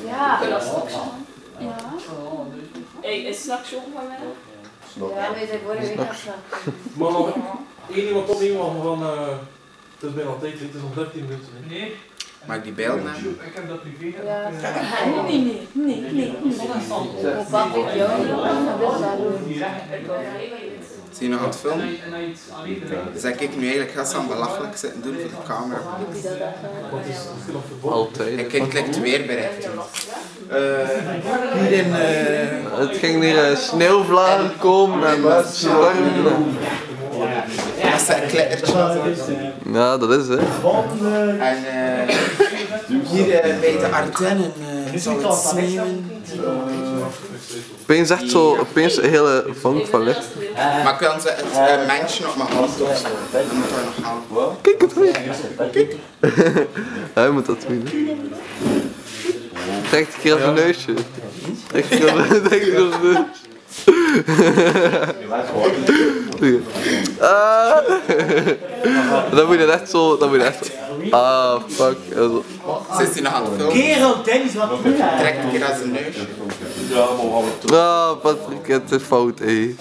Ja. Dat is ook zo. Ja. Hey, is straks ook van mij? Ja, wij zijn vorige week afslag. Maar nog één iemand opnemen van het is bijna tijd, het is nog 13 minuten. Nee. Mag ik die beelden hebben? Ik heb dat privé Ja. Nee. Op wat ik jou Zie je nog aan het filmen? Dus ik nu eigenlijk heel snel belachelijk zitten doen voor de camera. Altijd. Ik kijk het weerbericht. Hier in... Het ging hier sneeuwvlagen komen en stormen. Dat is een klettertje. Ja, dat is het. En hier bij de Ardennen zal het sneeuwen. Opeens echt zo, opeens een hele vonk van licht. Maar ik wil het mensje op mijn hand opstaan. Dat moet er nog halen. Kijk het weer. Kijk. Hij moet dat doen. Trek een keer op zijn neusje. Trek een keer op zijn neusje. Dan moet je echt zo, dan moet je echt zo. Ah, fuck. Zit hij nog aan het filmen? Kerel, Dennis, wat doe je? Trek een keer aan zijn neus. Ah, Patrick, het is fout, hé.